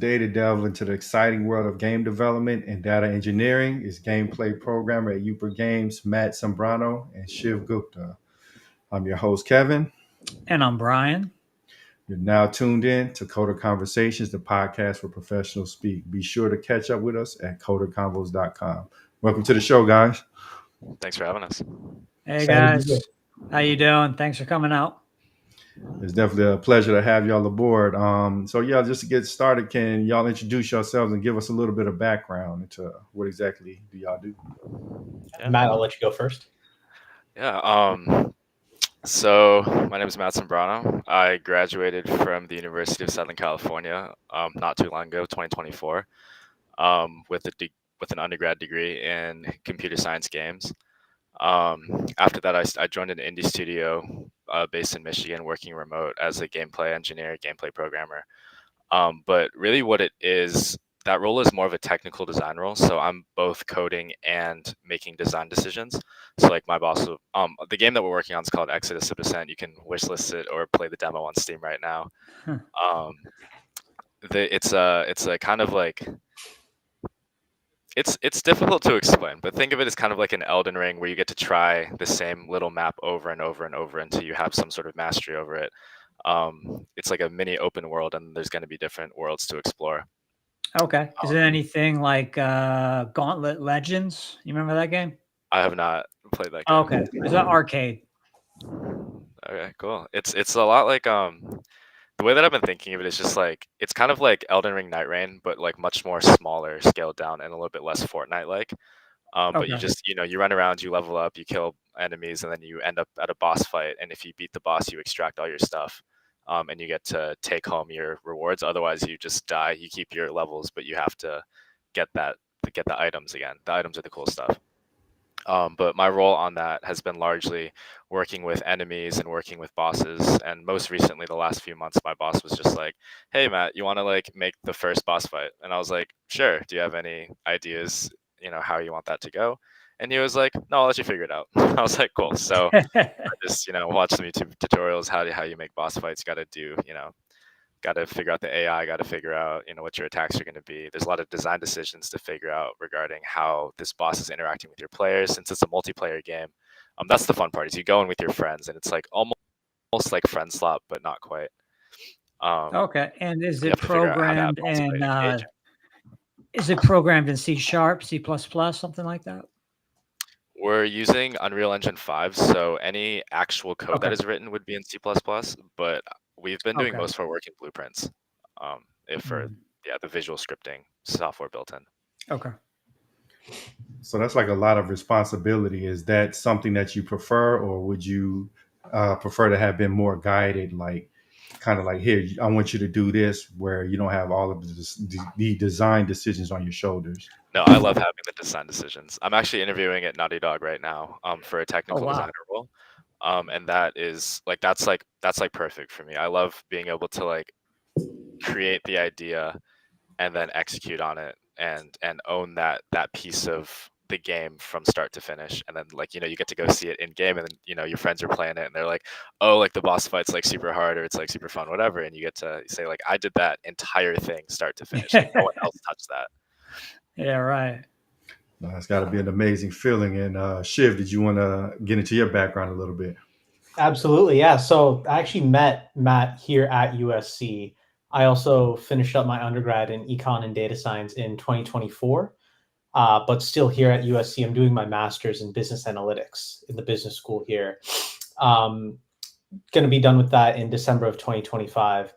today to delve into the exciting world of game development and data engineering is gameplay programmer at Uper Games, Matt Cembrano and Shiv Gupta. I'm your host, Kevin. And I'm Brian. You're now tuned in to Coder Conversations, the podcast where professionals speak. Be sure to catch up with us at coderconvos.com. Welcome to the show, guys. Thanks for having us. Hey Excited to be here. guys, how you doing? Thanks for coming out. It's definitely a pleasure to have y'all aboard. Just to get started, can y'all introduce yourselves and give us a little bit of background into what exactly do y'all do? Matt, I'll let you go first. So my name is Matt Cembrano. I graduated from the University of Southern California not too long ago, 2024, with an undergrad degree in computer science games. After that, I joined an indie studio based in Michigan, working remote as a gameplay engineer, gameplay programmer. But really what it is, that role is more of a technical design role. So I'm both coding and making design decisions. So like my boss, the game that we're working on is called Exodus of Descent. You can wishlist it or play the demo on Steam right now. It's a kind of like, it's difficult to explain, but think of it as kind of like an Elden Ring where you get to try the same little map over and over and over until you have some sort of mastery over it. It's like a mini open world, and there's going to be different worlds to explore. Okay. Is it anything like Gauntlet Legends? You remember that game? I have not played that game. Okay. Is that arcade? Okay, cool. It's a lot like the way that I've been thinking of it is just like it's kind of like Elden Ring Night Rain, but like much more smaller, scaled down, and a little bit less Fortnite like. But you Okay. just you run around, you level up, you kill enemies, and then you end up at a boss fight. And if you beat the boss, you extract all your stuff, and you get to take home your rewards. Otherwise, you just die. You keep your levels, but you have to get the items again. The items are the cool stuff. But my role on that has been largely working with enemies and working with bosses. And most recently, the last few months, my boss was just like, "Hey, Matt, you want to like make the first boss fight?" And I was like, "Sure. Do you have any ideas? How you want that to go?" And he was like, "No, I'll let you figure it out." I was like, "Cool." So I just watch some YouTube tutorials how you make boss fights. Got to do got to figure out the AI, got to figure out, what your attacks are going to be. There's a lot of design decisions to figure out regarding how this boss is interacting with your players. Since it's a multiplayer game, that's the fun part is you go in with your friends and it's like almost like friend slot, but not quite. Okay. And is you it have to figure out how that programmed boss fight in engage. is it programmed in C#, C++, something like that? We're using Unreal Engine 5, so any actual code that Okay. is written would be in C++, but we've been doing Okay. most of our work in Blueprints, for the visual scripting software built in. Okay. So that's like a lot of responsibility. Is that something that you prefer, or would you prefer to have been more guided, like kind of like, here, I want you to do this, where you don't have all of the design decisions on your shoulders? No, I love having the design decisions. I'm actually interviewing at Naughty Dog right now for a Oh, technical wow. designer role. And that is like that's like perfect for me. I love being able to like create the idea and then execute on it and own that piece of the game from start to finish. And then like you get to go see it in game, and then your friends are playing it and they're like, "Oh, like the boss fight's like super hard or it's like super fun, whatever." And you get to say like, "I did that entire thing start to finish. Like, no one else touched that." Yeah, right. It's got to be an amazing feeling. And Shiv, did you want to get into your background a little bit? Absolutely, yeah. So I actually met Matt here at USC. I also finished up my undergrad in econ and data science in 2024, but still here at USC. I'm doing my master's in business analytics in the business school here. Going to be done with that in December of 2025.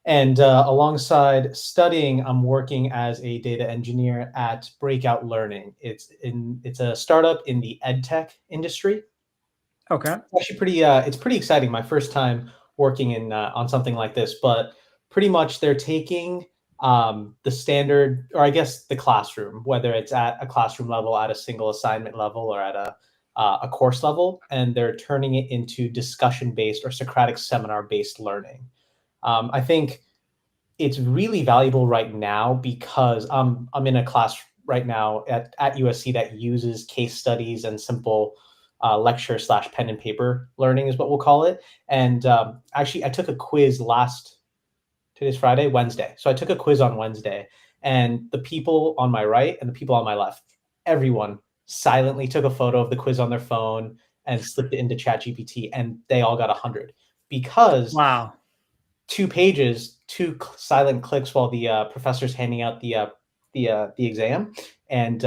And alongside studying, I'm working as a data engineer at Breakout Learning. It's a startup in the ed tech industry. Okay. It's actually it's pretty exciting. My first time working in on something like this, but pretty much they're taking the standard, or I guess the classroom, whether it's at a classroom level, at a single assignment level, or at a course level, and they're turning it into discussion-based or Socratic seminar-based learning. I think it's really valuable right now because I'm in a class right now at USC that uses case studies and simple lecture / pen and paper learning is what we'll call it. And actually, I took a quiz today's Friday, Wednesday. So I took a quiz on Wednesday, and the people on my right and the people on my left, everyone silently took a photo of the quiz on their phone and slipped it into ChatGPT, and they all got 100 because Wow. 2 pages, 2 silent clicks while the professor's handing out the exam, and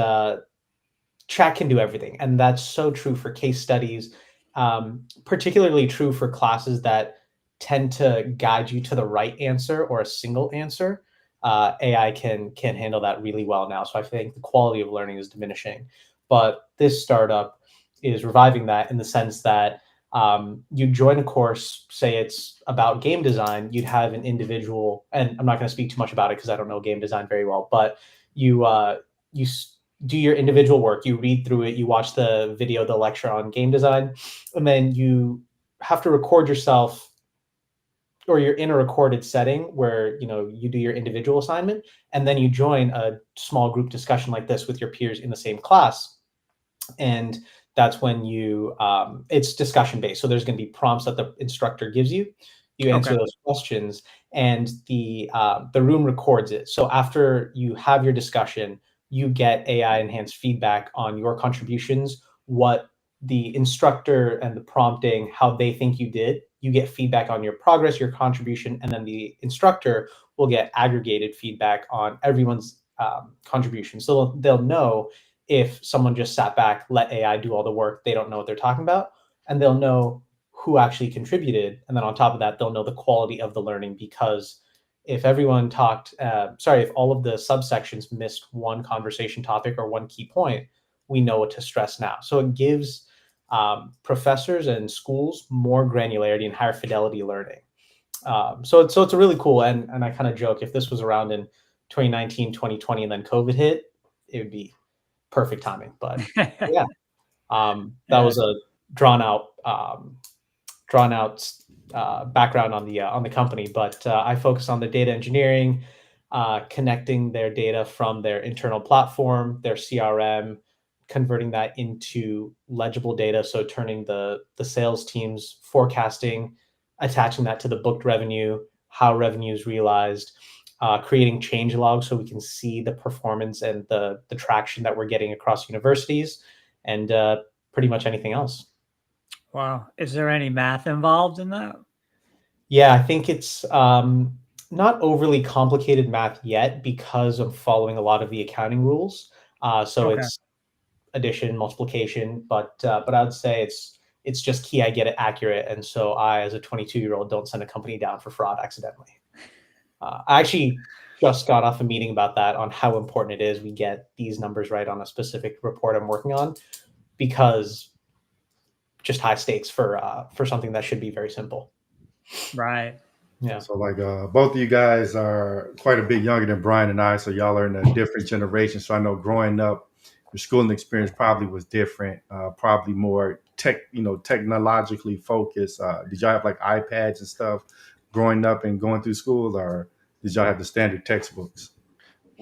chat can do everything, and that's so true for case studies, particularly true for classes that tend to guide you to the right answer or a single answer. AI can handle that really well now. So I think the quality of learning is diminishing, but this startup is reviving that in the sense that you join a course, say it's about game design, you'd have an individual, and I'm not going to speak too much about it because I don't know game design very well, but you do your individual work, you read through it, you watch the video, the lecture on game design, and then you have to record yourself, or you're in a recorded setting where you do your individual assignment, and then you join a small group discussion like this with your peers in the same class. And that's when it's discussion based, so there's going to be prompts that the instructor gives you, you answer Okay. those questions, and the room records it. So after you have your discussion, you get AI enhanced feedback on your contributions, what the instructor and the prompting, how they think you did. You get feedback on your progress, your contribution, and then the instructor will get aggregated feedback on everyone's contribution, so they'll know if someone just sat back, let AI do all the work, they don't know what they're talking about, and they'll know who actually contributed. And then on top of that, they'll know the quality of the learning, because if everyone if all of the subsections missed one conversation topic or one key point, we know what to stress now. So it gives professors and schools more granularity and higher fidelity learning. So it's a really cool, and I kind of joke, if this was around in 2019, 2020, and then COVID hit, it would be perfect timing. But yeah, that was a drawn out background on the company. But I focus on the data engineering, connecting their data from their internal platform, their CRM, converting that into legible data. So turning the sales team's forecasting, attaching that to the booked revenue, how revenue is realized, creating change logs so we can see the performance and the traction that we're getting across universities, and pretty much anything else. Wow. Is there any math involved in that? Yeah, I think it's not overly complicated math yet because I'm following a lot of the accounting rules. So Okay. it's addition, multiplication, but I would say it's just key I get it accurate. And so I, as a 22-year-old, don't send a company down for fraud accidentally. I actually just got off a meeting about that, on how important it is we get these numbers right on a specific report I'm working on, because just high stakes for something that should be very simple. Right. Yeah. So like both of you guys are quite a bit younger than Brian and I, so y'all are in a different generation. So I know growing up, your schooling experience probably was different, probably more technologically focused. Did y'all have like iPads and stuff growing up and going through school, or did y'all have the standard textbooks?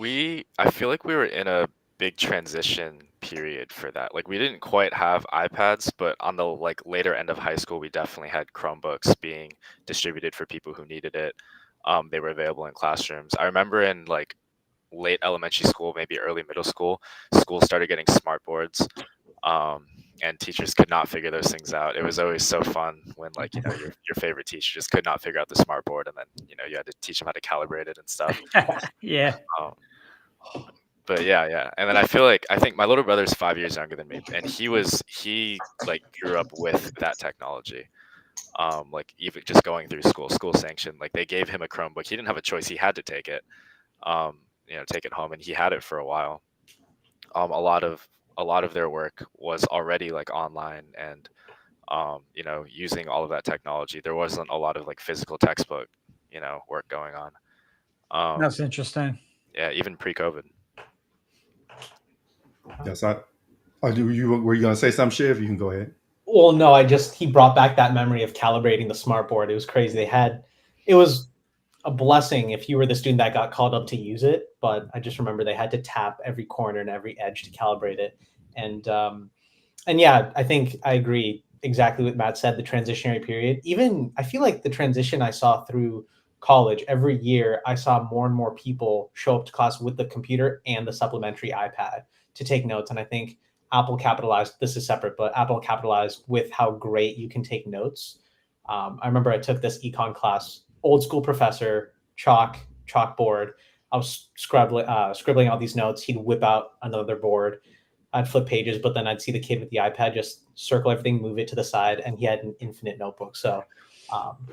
I feel like we were in a big transition period for that. Like we didn't quite have iPads, but on the like later end of high school, we definitely had Chromebooks being distributed for people who needed it. They were available in classrooms. I remember in like late elementary school, maybe early middle school, schools started getting smart boards. And teachers could not figure those things out. It was always so fun when your favorite teacher just could not figure out the smart board, and then you had to teach them how to calibrate it and stuff. Yeah. But yeah, and then I think my little brother's 5 years younger than me, and he like grew up with that technology. Like even just going through school sanctioned, like they gave him a Chromebook. He didn't have a choice; he had to take it. Take it home, and he had it for a while. A lot of their work was already like online, and using all of that technology. There wasn't a lot of like physical textbook, work going on. That's interesting. Yeah, even pre-COVID. Yes, were you going to say something, Shiv? You can go ahead. Well, no, he brought back that memory of calibrating the smart board. It was crazy. It was a blessing if you were the student that got called up to use it, but I just remember they had to tap every corner and every edge to calibrate it. And yeah, I think I agree exactly what Matt said, the transitionary period. Even I feel like the transition I saw through college, every year I saw more and more people show up to class with the computer and the supplementary iPad to take notes. And I think Apple capitalized, this is separate, but Apple capitalized with how great you can take notes. I remember I took this econ class, old school professor, chalkboard. I was scribbling out these notes. He'd whip out another board. I'd flip pages, but then I'd see the kid with the iPad just circle everything, move it to the side, and he had an infinite notebook. So,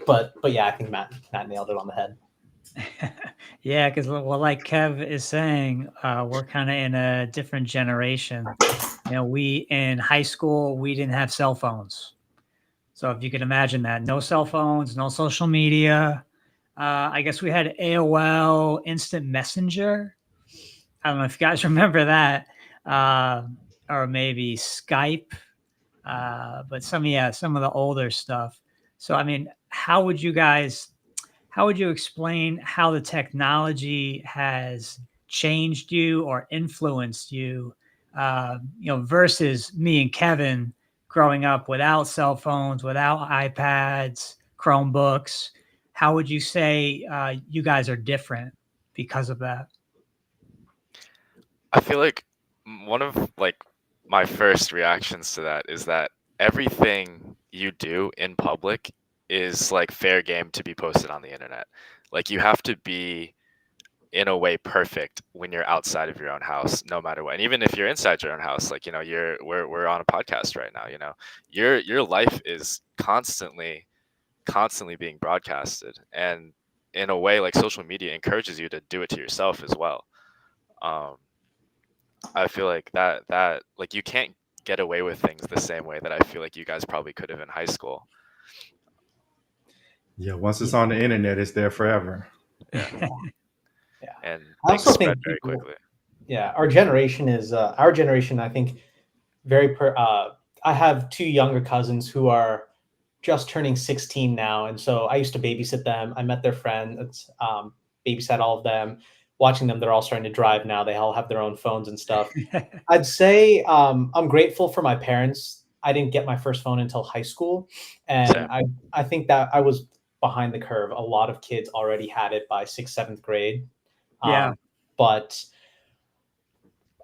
but yeah, I think Matt nailed it on the head. Yeah, because well, like Kev is saying, we're kind of in a different generation. We in high school we didn't have cell phones, so if you could imagine that, no cell phones, no social media. I guess we had AOL Instant Messenger. I don't know if you guys remember that, or maybe Skype. But some of the older stuff. So I mean, how would you explain how the technology has changed you or influenced you, versus me and Kevin growing up without cell phones, without iPads, Chromebooks? How would you say you guys are different because of that? I feel like one of like my first reactions to that is that everything you do in public is like fair game to be posted on the internet. Like you have to be in a way perfect when you're outside of your own house, no matter what. And even if you're inside your own house, like we're on a podcast right now. Your life is constantly being broadcasted, and in a way, like social media encourages you to do it to yourself as well. I feel like that like you can't get away with things the same way that I feel like you guys probably could have in high school. Yeah, once it's on the internet, it's there forever. Yeah. Yeah. And I things also spread think very people, quickly. yeah, our generation, I think, I have two younger cousins who are just turning 16 now. And so I used to babysit them. I met their friends, babysat all of them. Watching them, they're all starting to drive now. They all have their own phones and stuff. I'd say I'm grateful for my parents. I didn't get my first phone until high school. And Same. I think that I was behind the curve. A lot of kids already had it by 6th, 7th grade. Yeah. But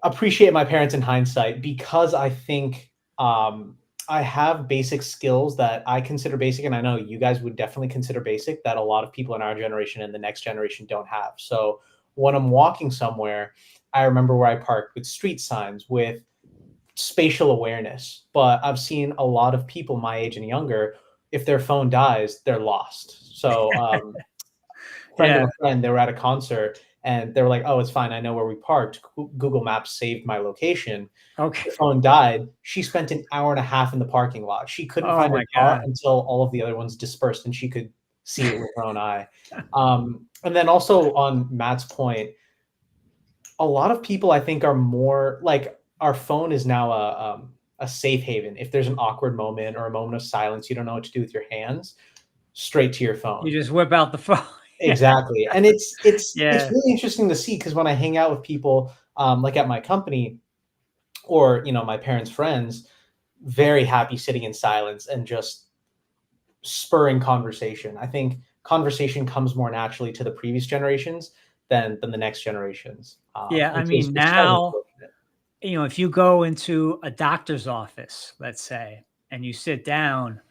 appreciate my parents in hindsight, because I think I have basic skills that I consider basic, and I know you guys would definitely consider basic, that a lot of people in our generation and the next generation don't have. So when I'm walking somewhere, I remember where I parked, with street signs, with spatial awareness. But I've seen a lot of people my age and younger, if their phone dies, they're lost. So friend of Yeah. a friend, they were at a concert and they were like, "Oh, it's fine. I know where we parked. Google Maps saved my location." Okay. The phone died. She spent an hour and a half in the parking lot. She couldn't Oh find her my car God. until all of the other ones dispersed and she could see it with her own eye. And then also on Matt's point, a lot of people, I think, are more like, our phone is now a safe haven. If there's an awkward moment or a moment of silence, you don't know what to do with your hands, straight to your phone. You just whip out the phone. Exactly. And it's Yeah. really interesting to see, because when I hang out with people, like at my company, or my parents' friends, very happy sitting in silence and just spurring conversation. I think conversation comes more naturally to the previous generations than the next generations. Yeah. I And so mean, it's kind of now, unfortunate. if you go into a doctor's office, let's say, and you sit down,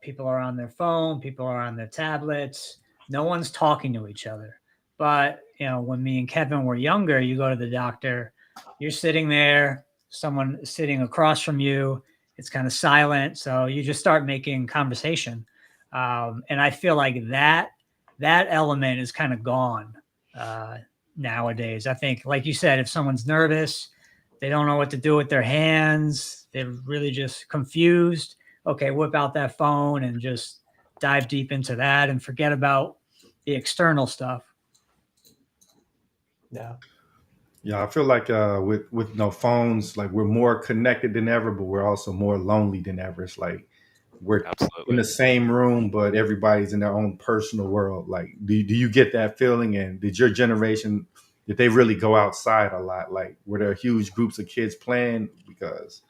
people are on their phone, people are on their tablets, no one's talking to each other. But, when me and Kevin were younger, you go to the doctor, you're sitting there, someone sitting across from you, it's kind of silent. So you just start making conversation. And I feel like that element is kind of gone nowadays. I think, like you said, if someone's nervous, they don't know what to do with their hands, they're really just confused. Okay, whip out that phone and just dive deep into that and forget about the external stuff. Yeah. Yeah, I feel like with no phones, like we're more connected than ever, but we're also more lonely than ever. It's like we're in Absolutely. the same room, but everybody's in their own personal world. Like, do you get that feeling? And did your generation, did they really go outside a lot? Like, were there huge groups of kids playing? Because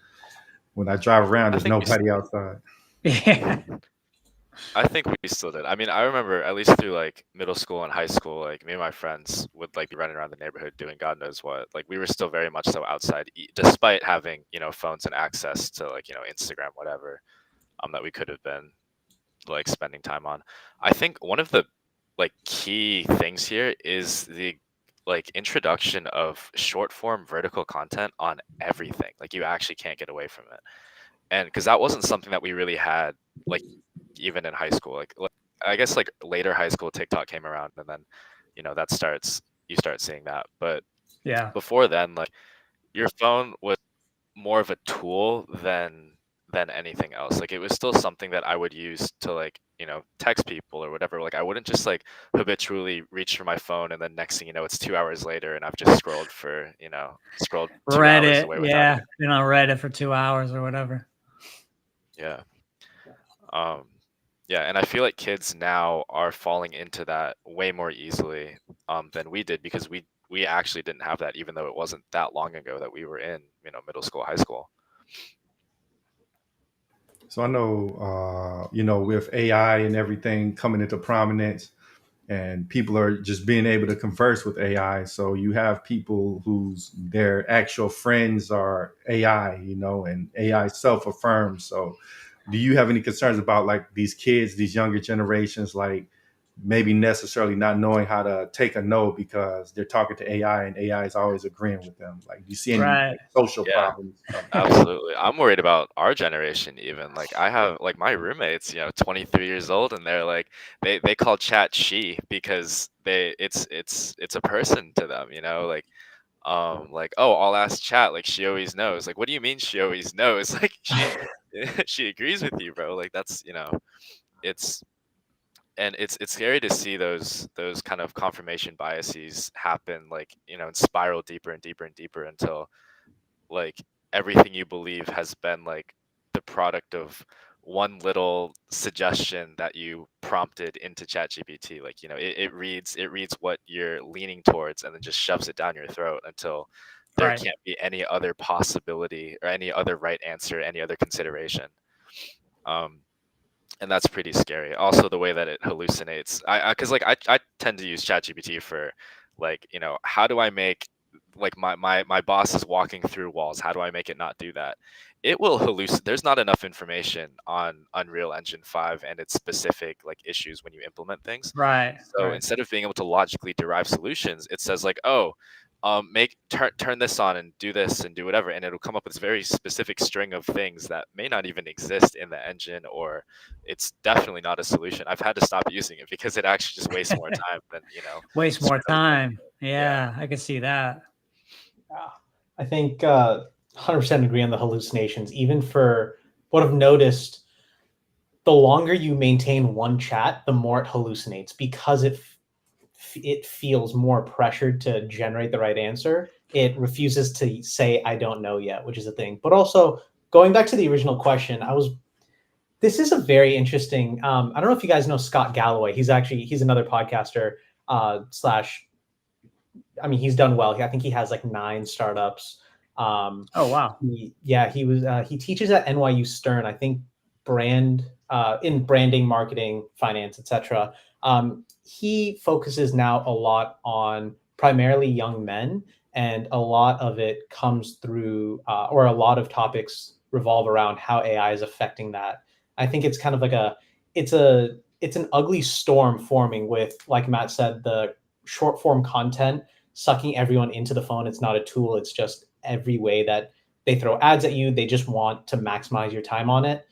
when I drive around, I there's think nobody outside. Yeah. I think we still did. I mean, I remember at least through like middle school and high school, like me and my friends would like be running around the neighborhood doing God knows what. Like we were still very much so outside, despite having, you know, phones and access to like, you know, Instagram, whatever, that we could have been like spending time on. I think one of the like key things here is the like introduction of short form vertical content on everything. Like you actually can't get away from it. And because that wasn't something that we really had like even in high school. Like I guess like later high school TikTok came around and then, you know, that starts you start seeing that. But Yeah. before then, like your phone was more of a tool than anything else. Like it was still something that I would use to like, you know, text people or whatever. Like I wouldn't just like habitually reach for my phone and then next thing you know it's 2 hours later and I've just scrolled for, you know, scrolled 2 hours Reddit. away without Yeah. even. Been on Reddit for 2 hours or whatever. Yeah. Um yeah, and I feel like kids now are falling into that way more easily than we did because we actually didn't have that even though it wasn't that long ago that we were in, you know, middle school, high school. So I know, you know, with AI and everything coming into prominence, and people are just being able to converse with AI. So you have people whose their actual friends are AI, you know, and AI self-affirms. So do you have any concerns about like these kids, these younger generations, like maybe necessarily not knowing how to take a no because they're talking to AI and AI is always agreeing with them? Like, do you see any Right. like social Yeah. problems coming? Absolutely. I'm worried about our generation even. Like I have like my roommates, you know, 23 years old and they're like they call chat she because it's a person to them, you know, like oh, I'll ask chat like she always knows. Like what do you mean she always knows? Like she agrees with you, bro. Like that's, you know, it's it's scary to see those kind of confirmation biases happen like, you know, and spiral deeper and deeper and deeper until like everything you believe has been like the product of one little suggestion that you prompted into ChatGPT. Like, you know, it reads what you're leaning towards and then just shoves it down your throat until there Right. can't be any other possibility or any other right answer, any other consideration. Um, and that's pretty scary. Also, the way that it hallucinates. Because like I tend to use ChatGPT for, like, you know, how do I make like my boss is walking through walls. How do I make it not do that? It will hallucinate. There's not enough information on Unreal Engine 5 and its specific like issues when you implement things. Right. So Right. instead of being able to logically derive solutions, it says like, oh, make turn this on and do this and do whatever, and it'll come up with this very specific string of things that may not even exist in the engine, or it's definitely not a solution. I've had to stop using it because it actually just wastes more time than, you know, Waste more certain other things. time. Yeah. Yeah, I can see that. Yeah. I think 100% agree on the hallucinations. Even for what I've noticed, the longer you maintain one chat, the more it hallucinates because it feels more pressured to generate the right answer. It refuses to say I don't know yet, which is a thing. But also going back to the original question, this is a very interesting. I don't know if you guys know Scott Galloway. He's another podcaster slash. I mean, he's done well. I think he has like 9 startups. Oh wow. He teaches at NYU Stern. I think in branding, marketing, finance, etc. He focuses now a lot on primarily young men, and a lot of it comes through, or a lot of topics revolve around how AI is affecting that. I think it's kind of like it's an ugly storm forming with, like Matt said, the short form content sucking everyone into the phone. It's not a tool. It's just every way that they throw ads at you. They just want to maximize your time on it.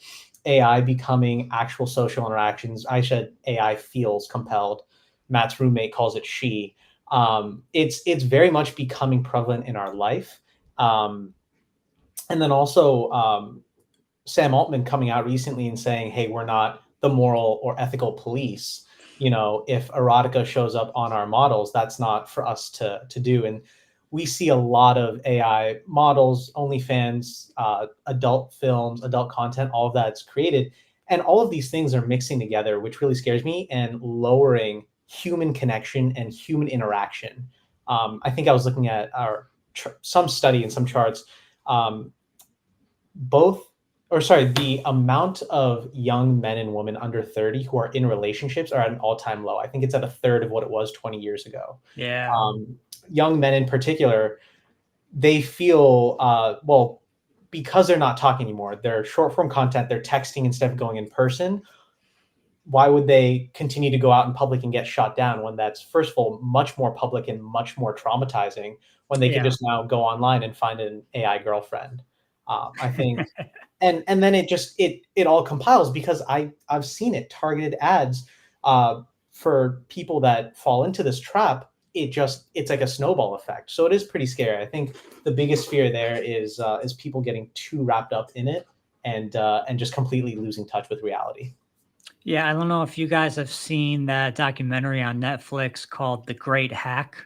AI becoming actual social interactions. I said AI feels compelled. Matt's roommate calls it she. It's very much becoming prevalent in our life. And then also Sam Altman coming out recently and saying, "Hey, we're not the moral or ethical police. You know, if erotica shows up on our models, that's not for us to do." And we see a lot of AI models, OnlyFans, adult films, adult content, all of that's created, and all of these things are mixing together, which really scares me and lowering human connection and human interaction. I think I was looking at some study and some charts. Both or sorry, the amount of young men and women under 30 who are in relationships are at an all-time low. I think it's at a third of what it was 20 years ago. Yeah. Young men in particular, they feel, well, because they're not talking anymore, they're short form content, they're texting instead of going in person. Why would they continue to go out in public and get shot down when that's, first of all, much more public and much more traumatizing, when they can Yeah. just now go online and find an AI girlfriend? I think, and then it all compiles because I've seen it, targeted ads for people that fall into this trap. It's like a snowball effect. So it is pretty scary. I think the biggest fear there is people getting too wrapped up in it and just completely losing touch with reality. Yeah, I don't know if you guys have seen that documentary on Netflix called The Great Hack.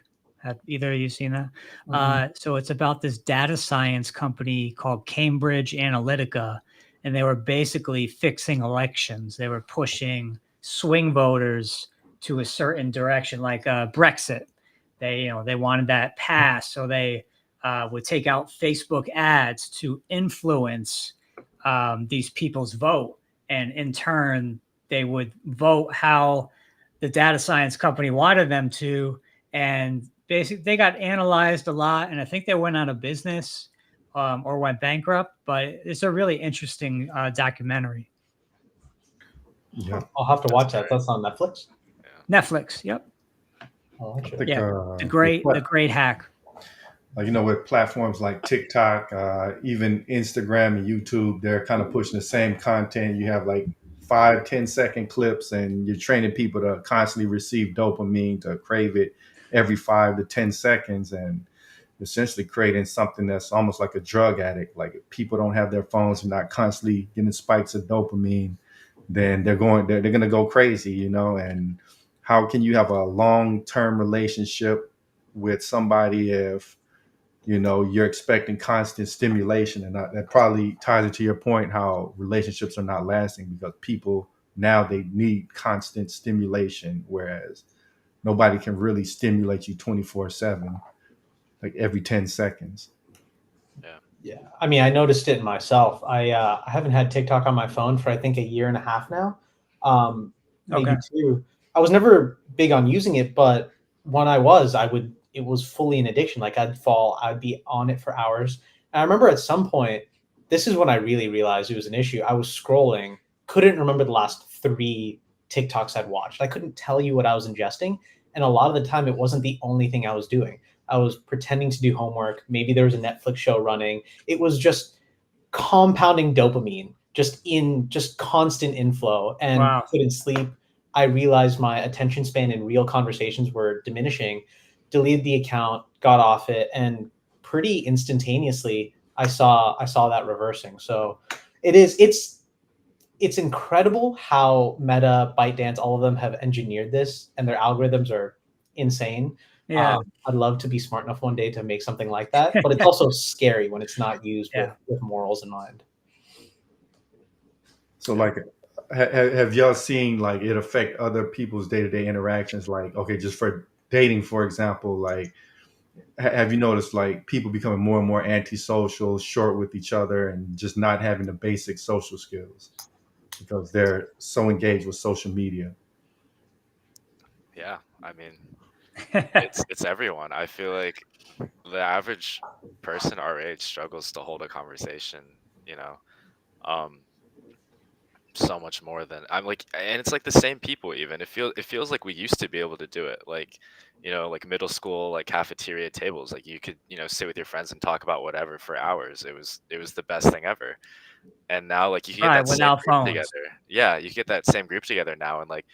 Have either of you seen that? So it's about this data science company called Cambridge Analytica, and they were basically fixing elections. They were pushing swing voters to a certain direction, like Brexit. They wanted that passed, so they would take out Facebook ads to influence these people's vote, and in turn they would vote how the data science company wanted them to. And basically, they got analyzed a lot. And I think they went out of business or went bankrupt. But it's a really interesting documentary. Yeah, I'll have to That's watch that. great. That's on Netflix. Yeah. Netflix. Yep. I'll I watch it. think Yeah. with The great hack. like with platforms like TikTok, even Instagram and YouTube, they're kind of pushing the same content. You have like 5-10 second clips, and you're training people to constantly receive dopamine, to crave it every 5 to 10 seconds, and essentially creating something that's almost like a drug addict. Like if people don't have their phones and not constantly getting spikes of dopamine, then they're going to go crazy, and how can you have a long-term relationship with somebody if you're expecting constant stimulation? And that probably ties into your point, how relationships are not lasting because people now, they need constant stimulation, whereas nobody can really stimulate you 24/7, like every 10 seconds. Yeah. Yeah, I mean, I noticed it myself. I haven't had TikTok on my phone for I think a year and a half now, maybe Okay. two. I was never big on using it, but when I was, it was fully an addiction. Like I'd be on it for hours. And I remember at some point, this is when I really realized it was an issue. I was scrolling, couldn't remember the last three TikToks I'd watched. I couldn't tell you what I was ingesting, and a lot of the time, it wasn't the only thing I was doing. I was pretending to do homework. Maybe there was a Netflix show running. It was just compounding dopamine, just constant inflow, and Wow. couldn't sleep. I realized my attention span in real conversations were diminishing. Deleted the account, got off it, and pretty instantaneously I saw that reversing. So it's incredible how Meta, ByteDance, all of them have engineered this, and their algorithms are insane. Yeah. I'd love to be smart enough one day to make something like that, but it's also scary when it's not used Yeah. with morals in mind. So like, have y'all seen like it affect other people's day-to-day interactions? Like, okay, just for dating, for example, like have you noticed like people becoming more and more antisocial, short with each other, and just not having the basic social skills because they're so engaged with social media? Yeah. I mean, it's everyone. I feel like the average person our age struggles to hold a conversation, you know. Um, so much more than I'm like, and it's like the same people. Even it feels like we used to be able to do it, like, like middle school, like cafeteria tables, like you could, sit with your friends and talk about whatever for hours. It was the best thing ever. And now, like, you can get Right. that same Without group phones. together. Yeah, you get that same group together now and like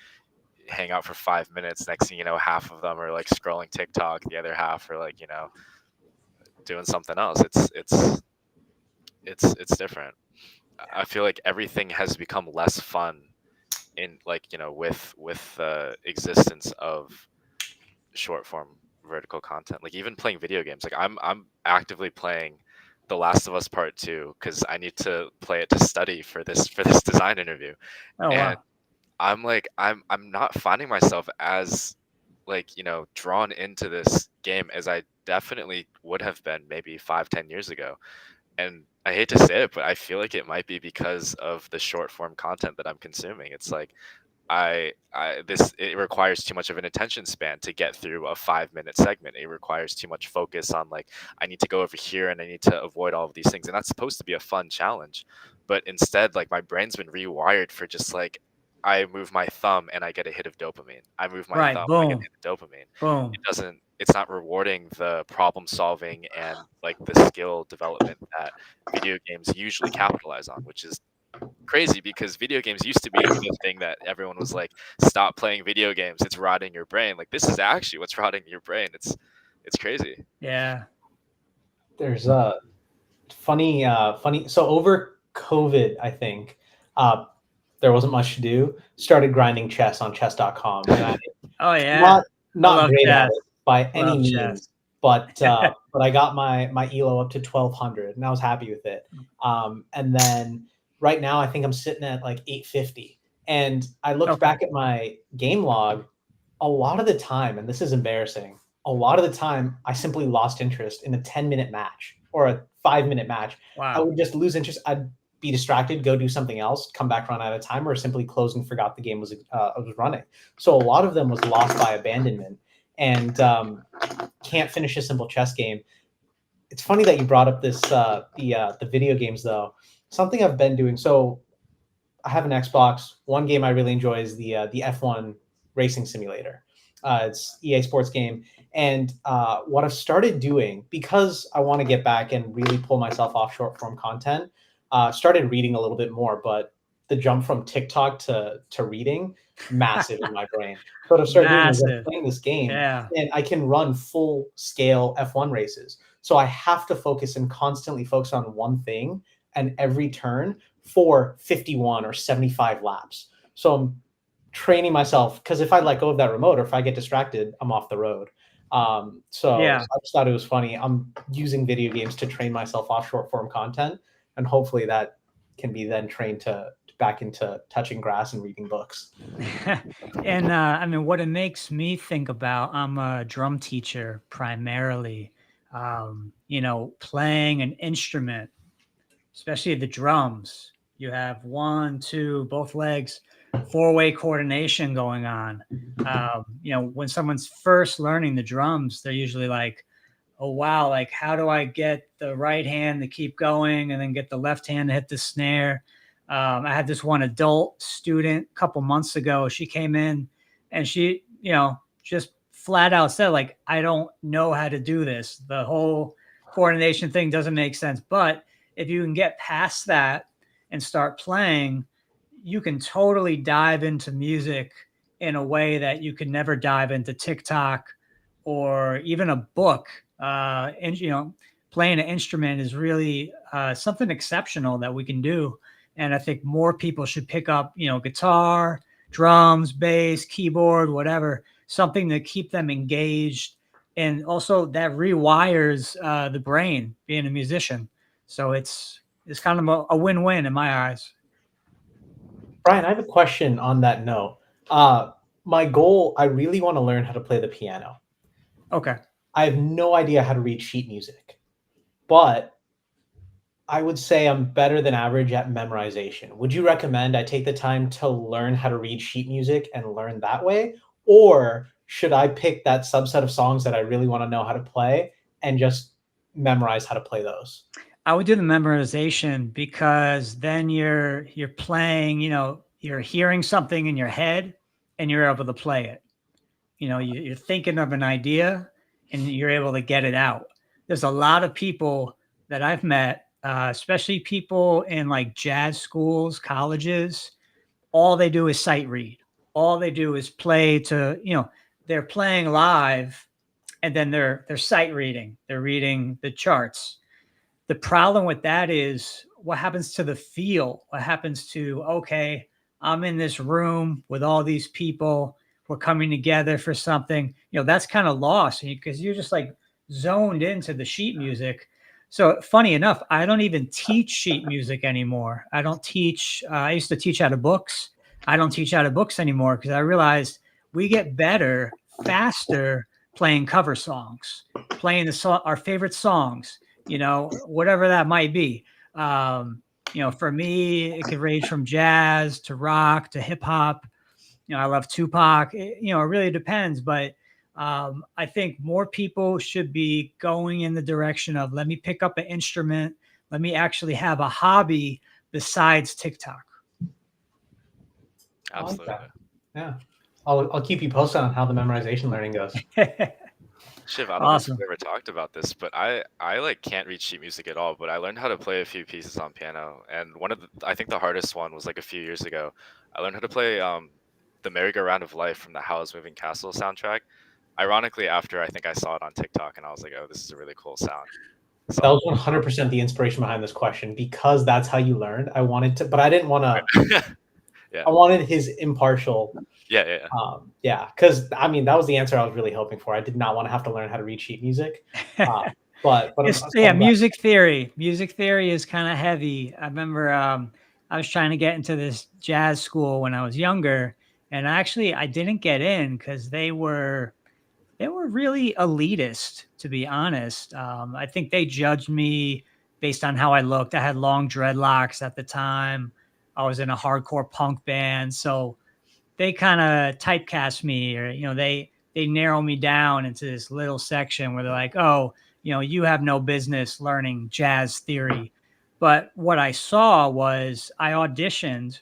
hang out for 5 minutes. Next thing you know, half of them are like scrolling TikTok, the other half are like, doing something else. It's different. I feel like everything has become less fun in, like, with the existence of short form vertical content. Like even playing video games, like I'm actively playing The Last of Us Part 2 because I need to play it to study for this design interview. Oh, And wow. I'm like, I'm not finding myself as, like, drawn into this game as I definitely would have been maybe 5-10 years ago. And I hate to say it, but I feel like it might be because of the short form content that I'm consuming. It's like it requires too much of an attention span to get through a 5 minute segment. It requires too much focus on like, I need to go over here and I need to avoid all of these things. And that's supposed to be a fun challenge. But instead, like my brain's been rewired for just like, I move my thumb and I get a hit of dopamine. I move my Right. thumb, I get a Boom. hit of dopamine. Boom. It's not rewarding the problem solving and like the skill development that video games usually capitalize on, which is crazy because video games used to be the thing that everyone was like, stop playing video games, it's rotting your brain. Like this is actually what's rotting your brain. It's crazy. Yeah. There's a funny. So over COVID, I think there wasn't much to do. Started grinding chess on chess.com. And Oh yeah. not love great at chess. it by any Love means, chess. but I got my elo up to 1200 and I was happy with it. And then right now I think I'm sitting at like 850. And I looked Okay. back at my game log. A lot of the time, and this is embarrassing, a lot of the time I simply lost interest in a 10-minute match or a 5-minute match. I Wow. would just lose interest. I'd be distracted, go do something else, come back, run out of time, or simply close and forgot the game was running. So a lot of them was lost by abandonment and can't finish a simple chess game. It's funny that you brought up this the video games though. Something I've been doing. So I have an Xbox. One game I really enjoy is the F1 racing simulator. It's EA Sports game, and what I've started doing because I want to get back and really pull myself off short form content. Started reading a little bit more, but the jump from TikTok to reading, massive in my brain. So what I've started doing is I'm Massive. playing this game, Yeah. and I can run full scale F1 races. So I have to focus and constantly focus on one thing, and every turn for 51 or 75 laps. So I'm training myself because if I let go of that remote or if I get distracted, I'm off the road. So Yeah. I just thought it was funny. I'm using video games to train myself off short form content, and hopefully that can be then trained to back into touching grass and reading books. And I mean, what it makes me think about, I'm a drum teacher primarily. Playing an instrument, especially the drums. You have one, two, both legs, four-way coordination going on. When someone's first learning the drums, they're usually like, oh, wow, like how do I get the right hand to keep going and then get the left hand to hit the snare? I had this one adult student a couple months ago. She came in and she, just flat out said, like, I don't know how to do this. The whole coordination thing doesn't make sense. But if you can get past that and start playing, you can totally dive into music in a way that you could never dive into TikTok or even a book. And playing an instrument is really something exceptional that we can do. And I think more people should pick up, guitar, drums, bass, keyboard, whatever, something to keep them engaged. And also that rewires the brain being a musician. So it's kind of a win-win in my eyes. Brian, I have a question on that note. My goal, I really want to learn how to play the piano. Okay. I have no idea how to read sheet music, but I would say I'm better than average at memorization. Would you recommend I take the time to learn how to read sheet music and learn that way? Or should I pick that subset of songs that I really want to know how to play and just memorize how to play those? I would do the memorization because then you're playing, you're hearing something in your head and you're able to play it. You're thinking of an idea and you're able to get it out. There's a lot of people that I've met, especially people in like jazz schools, colleges. All they do is sight read. All they do is play to, they're playing live and then they're sight reading. They're reading the charts. The problem with that is what happens to the feel? What happens to, okay, I'm in this room with all these people. We're coming together for something. That's kind of lost because you're just like zoned into the sheet music. So funny enough, I don't even teach sheet music anymore. I don't teach. I used to teach out of books. I don't teach out of books anymore because I realized we get better faster playing cover songs, playing our favorite songs, whatever that might be. For me, it could range from jazz to rock to hip hop. I love Tupac. It really depends, but I think more people should be going in the direction of let me pick up an instrument, let me actually have a hobby besides TikTok. I like Absolutely. that. Yeah. I'll keep you posted on how the memorization learning goes. Shiv, I don't know if Awesome. we've ever talked about this, but I like can't read sheet music at all, but I learned how to play a few pieces on piano, and I think the hardest one was like a few years ago. I learned how to play the Merry-Go-Round of Life from the Howl's Moving Castle soundtrack. Ironically, after I think I saw it on TikTok, and I was like, oh, this is a really cool sound. That was So 100% the inspiration behind this question because that's how you learned. I wanted to, but I didn't want to. yeah, I wanted his impartial. yeah. Yeah, because I mean that was the answer I was really hoping for. I did not want to have to learn how to read sheet music. But Yeah, I'm glad. music theory. Music theory is kind of heavy. I remember I was trying to get into this jazz school when I was younger, and actually I didn't get in because they were really elitist, to be honest. I think they judged me based on how I looked. I had long dreadlocks at the time. I was in a hardcore punk band, so they kind of typecast me, or they narrow me down into this little section where they're like, oh, you have no business learning jazz theory. But what I saw was I auditioned,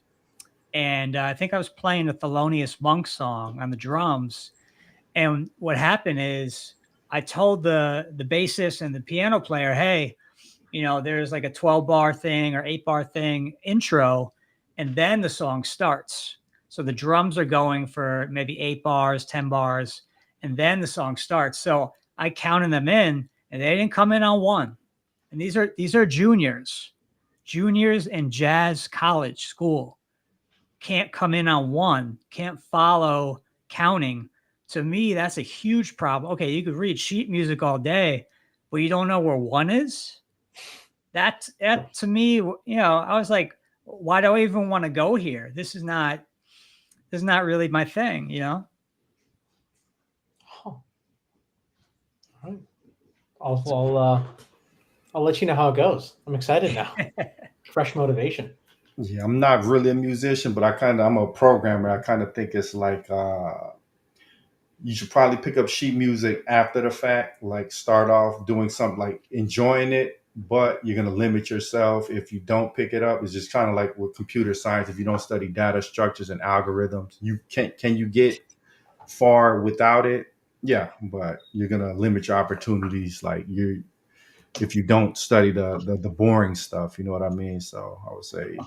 and I think I was playing the Thelonious Monk song on the drums. And what happened is I told the bassist and the piano player, hey, there's like a 12 bar thing or 8 bar thing intro, and then the song starts. So the drums are going for maybe 8 bars, 10 bars, and then the song starts. So I counted them in, and they didn't come in on one. And these are juniors in jazz college school can't come in on one, can't follow counting. To me, that's a huge problem. Okay, you could read sheet music all day, but you don't know where one is. That to me, I was like, why do I even want to go here? This is not really my thing. Oh, all right. I'll let you know how it goes. I'm excited now. Fresh motivation. Yeah, I'm not really a musician, but I'm a programmer. I kind of think it's like you should probably pick up sheet music after the fact, like start off doing something like enjoying it, but you're going to limit yourself if you don't pick it up. It's just kind of like with computer science. If you don't study data structures and algorithms, can you get far without it? Yeah, but you're going to limit your opportunities. Like if you don't study the boring stuff, you know what I mean? So I would say,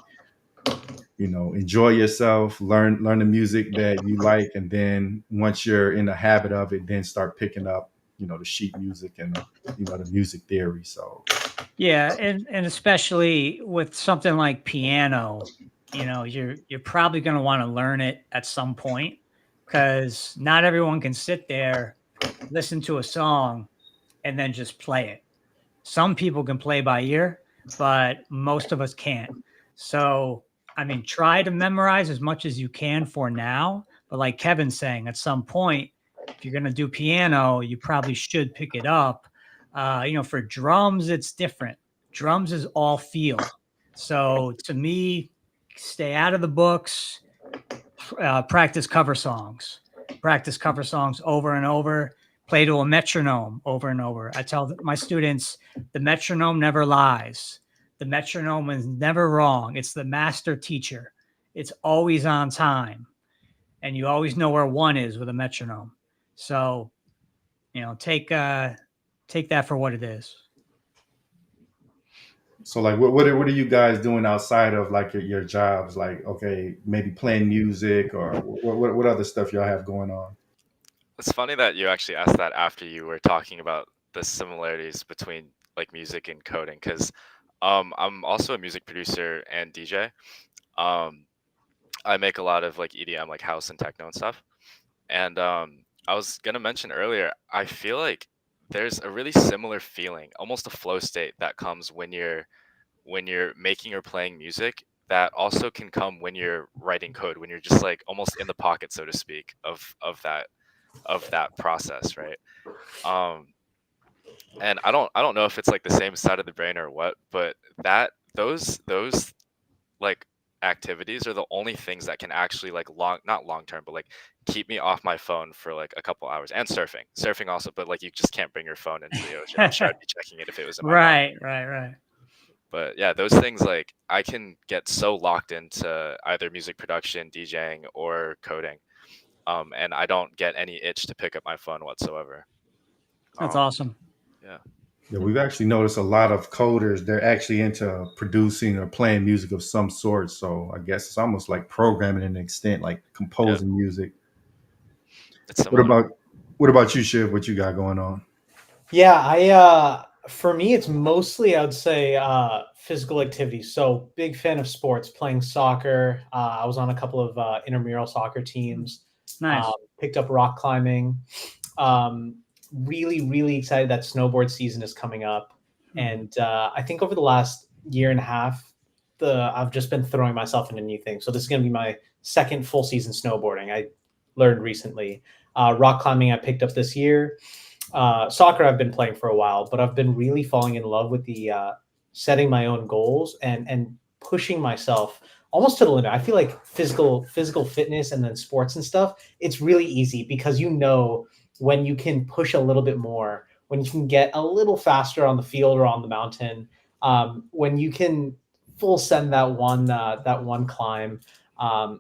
enjoy yourself, learn the music that you like, and then once you're in the habit of it, then start picking up, the sheet music and the music theory. So Yeah, and especially with something like piano, you're probably going to want to learn it at some point because not everyone can sit there, listen to a song, and then just play it. Some people can play by ear, but most of us can't. So, I mean, try to memorize as much as you can for now. But like Kevin's saying, at some point, if you're going to do piano, you probably should pick it up. For drums, it's different. Drums is all feel. So to me, stay out of the books, practice cover songs over and over, play to a metronome over and over. I tell my students the metronome never lies. The metronome is never wrong. It's the master teacher. It's always on time. And you always know where one is with a metronome. So, take that for what it is. so like what are you guys doing outside of like your jobs? Like, okay, maybe playing music, or what other stuff y'all have going on? It's funny that you actually asked that after you were talking about the similarities between like music and coding, because I'm also a music producer and DJ. Um, I make a lot of like EDM, like house and techno and stuff. And I was gonna mention earlier, I feel like there's a really similar feeling, almost a flow state that comes when you're making or playing music that also can come when you're writing code, when you're just like almost in the pocket, so to speak, of that process, right? Um, And I don't know if it's like the same side of the brain or what, but that those like activities are the only things that can actually like not long term, but like keep me off my phone for like a couple hours. And surfing also, but like you just can't bring your phone into the ocean. I'm sure I'd be checking it if it was in my mouth. Right, right, right. But yeah, those things, like I can get so locked into either music production, DJing, or coding, and I don't get any itch to pick up my phone whatsoever. That's Um, awesome. yeah, Yeah, we've actually noticed a lot of coders, they're actually into producing or playing music of some sort. So I guess it's almost like programming in an extent, like yeah, composing music. it's What similar. about what about you, Shiv? What you got going on? Yeah, I for me it's mostly I would say physical activity. So big fan of sports, playing soccer. I was on a couple of intramural soccer teams. Nice. Picked up rock climbing. Um, really excited that snowboard season is coming up, Hmm. and I think over the last year and a half, the I've just been throwing myself into new things. So this is going to be my second full season snowboarding. I learned recently. Rock climbing I picked up this year. Soccer I've been playing for a while, but I've been really falling in love with the setting my own goals and pushing myself almost to the limit. I feel like physical fitness and then sports and stuff, it's really easy because you know when you can push a little bit more, when you can get a little faster on the field or on the mountain, when you can full send that one climb,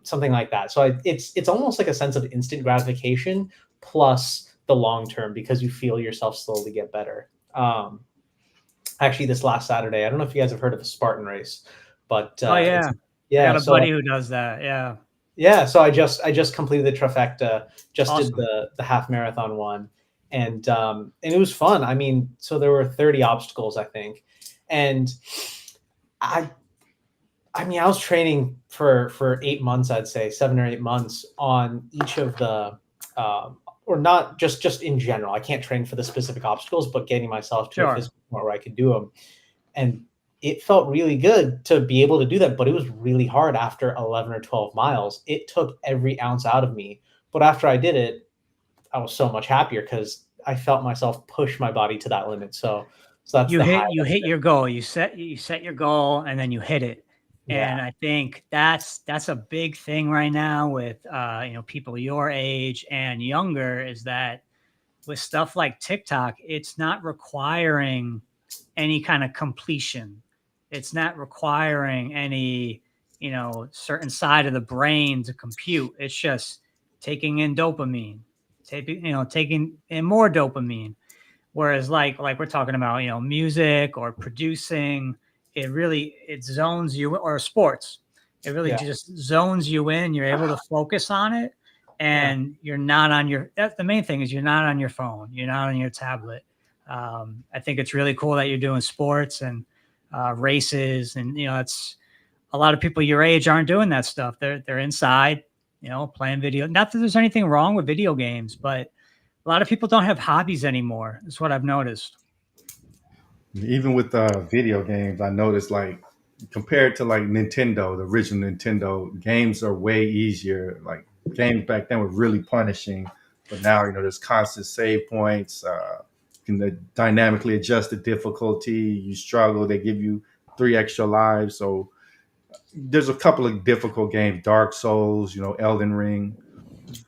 something like that. So it's almost like a sense of instant gratification plus the long term because you feel yourself slowly get better. Actually, this last Saturday, I don't know if you guys have heard of the Spartan race, but Oh it's yeah, I got yeah. a buddy who does that. Yeah, So I just completed the trifecta, just did awesome. the half marathon one, and it was fun. I mean, so there were 30 obstacles, I think, and I I mean, I was training for 8 months, I'd say 7 or 8 months on each of the, or not just in general. I can't train for the specific obstacles, but getting myself to a Sure. physical point where I could do them, and it felt really good to be able to do that. But it was really hard after 11 or 12 miles. It took every ounce out of me. But after I did it, I was so much happier because I felt myself push my body to that limit. So that's You the high. hit your goal. You set your goal and then you hit it. Yeah, And I think that's a big thing right now with people your age and younger is that with stuff like TikTok, it's not requiring any kind of completion. It's not requiring any, certain side of the brain to compute. It's just taking in dopamine, taking in more dopamine. Whereas like we're talking about, music or producing, it zones you or sports. It really yeah, just zones you in. You're able to focus on it yeah. and you're not on your that's the main thing is you're not on your phone. You're not on your tablet. I think it's really cool that you're doing sports and races and it's a lot of people your age aren't doing that stuff. They're inside, playing video. Not that there's anything wrong with video games, but a lot of people don't have hobbies anymore. That's what I've noticed. Even with video games, I noticed like compared to like Nintendo, the original Nintendo, games are way easier. Like games back then were really punishing, but now there's constant save points. You can dynamically adjust the difficulty. You struggle, they give you 3 extra lives. So there's a couple of difficult games, Dark Souls, Elden Ring,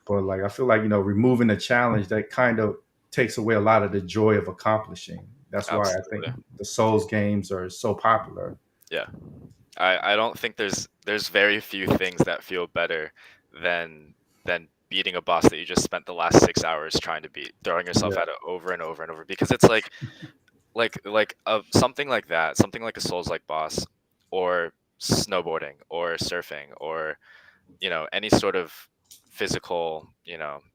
but like I feel like removing the challenge that kind of takes away a lot of the joy of accomplishing. That's why I think Absolutely. the Souls games are so popular. Yeah. I don't think there's very few things that feel better than beating a boss that you just spent the last 6 hours trying to beat, throwing yourself Yeah, at it over and over and over. Because it's like something like that, something like a Souls like boss, or snowboarding, or surfing, or any sort of physical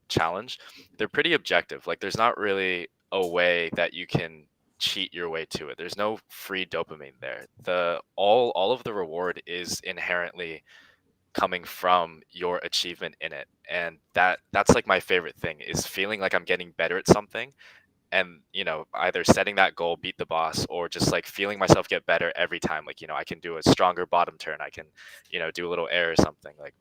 challenge. They're pretty objective. Like there's not really a way that you can cheat your way to it. There's no free dopamine there. The all of the reward is inherently coming from your achievement in it, and that's like my favorite thing, is feeling like I'm getting better at something, and either setting that goal, beat the boss, or just like feeling myself get better every time. Like I can do a stronger bottom turn, I can do a little air or something. Like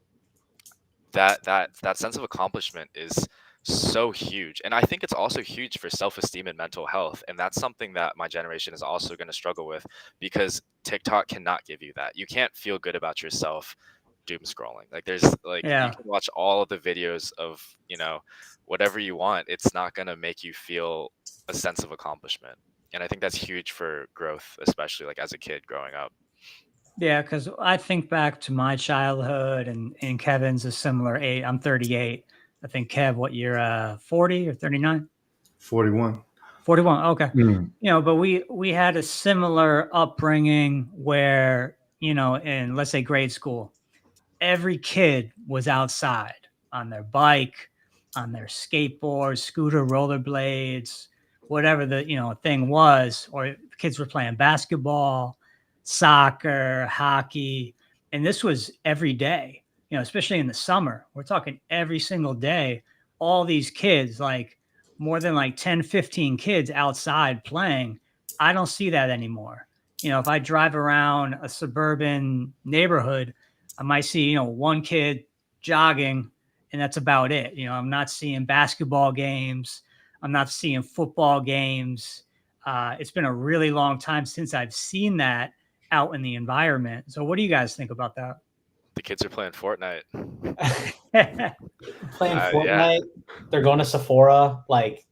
that sense of accomplishment is so huge. And I think it's also huge for self-esteem and mental health. And that's something that my generation is also going to struggle with, because TikTok cannot give you that. You can't feel good about yourself doom scrolling. Like there's like you Yeah. can watch all of the videos of, whatever you want. It's not going to make you feel a sense of accomplishment. And I think that's huge for growth, especially like as a kid growing up. Yeah, because I think back to my childhood, and Kevin's a similar age. I'm 38. I think Kev, what you're 40 or 39? 41. 41. Okay. Mm. But we had a similar upbringing where, in, let's say, grade school, every kid was outside on their bike, on their skateboard, scooter, rollerblades, whatever the thing was, or kids were playing basketball, soccer, hockey, and this was every day. Especially in the summer, we're talking every single day. All these kids, like more than like 10, 15 kids outside playing. I don't see that anymore. If I drive around a suburban neighborhood, I might see, one kid jogging, and that's about it. I'm not seeing basketball games. I'm not seeing football games. It's been a really long time since I've seen that out in the environment. So what do you guys think about that? The kids are playing Fortnite. Playing Yeah. Fortnite, they're going to Sephora, like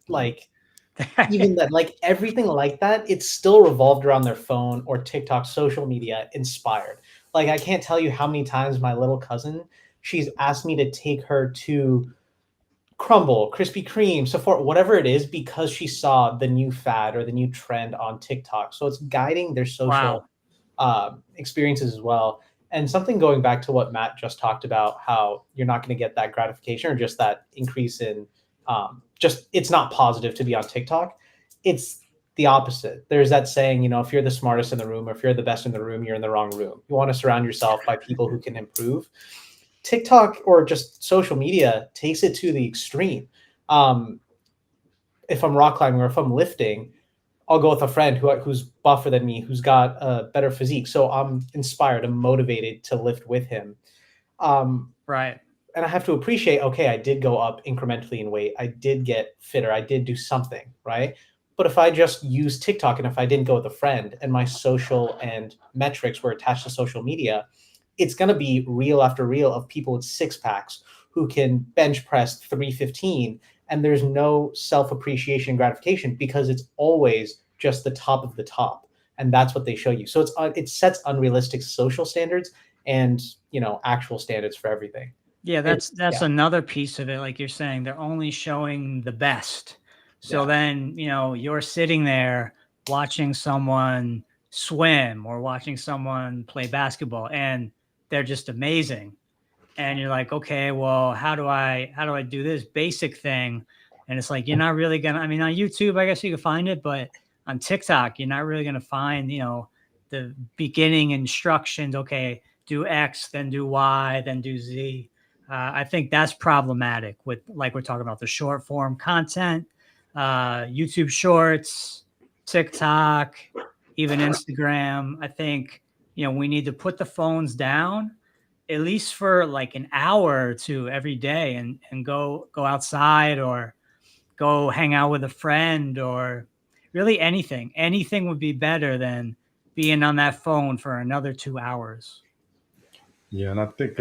even that, like everything like that, it's still revolved around their phone or TikTok, social media inspired. Like I can't tell you how many times my little cousin, she's asked me to take her to Crumble, Krispy Kreme, Sephora, whatever it is, because she saw the new fad or the new trend on TikTok. So it's guiding their social experiences as well. And something going back to what Matt just talked about, how you're not going to get that gratification or just that increase in just it's not positive to be on TikTok. It's the opposite. There's that saying, if you're the smartest in the room or if you're the best in the room, you're in the wrong room. You want to surround yourself by people who can improve. TikTok or just social media takes it to the extreme. If I'm rock climbing or if I'm lifting, I'll go with a friend who's buffer than me, who's got a better physique. So I'm inspired and motivated to lift with him. Right. And I have to appreciate, okay, I did go up incrementally in weight. I did get fitter. I did do something, right? But if I just use TikTok and if I didn't go with a friend and my social and metrics were attached to social media, it's going to be reel after reel of people with six packs who can bench press 315. And there's no self-appreciation and gratification because it's always just the top of the top. And that's what they show you. So it sets unrealistic social standards and, actual standards for everything. Yeah, that's another piece of it. Like you're saying, they're only showing the best. So then, you're sitting there watching someone swim or watching someone play basketball and they're just amazing. And you're like, okay, well, how do I do this basic thing? And it's like, you're not really going to, on YouTube, I guess you can find it, but on TikTok, you're not really going to find, the beginning instructions. Okay, do X, then do Y, then do Z. I think that's problematic with, like we're talking about, the short form content, YouTube Shorts, TikTok, even Instagram. I think, we need to put the phones down at least for like an hour or two every day and go outside or go hang out with a friend or really anything. Anything would be better than being on that phone for another 2 hours. Yeah, and I think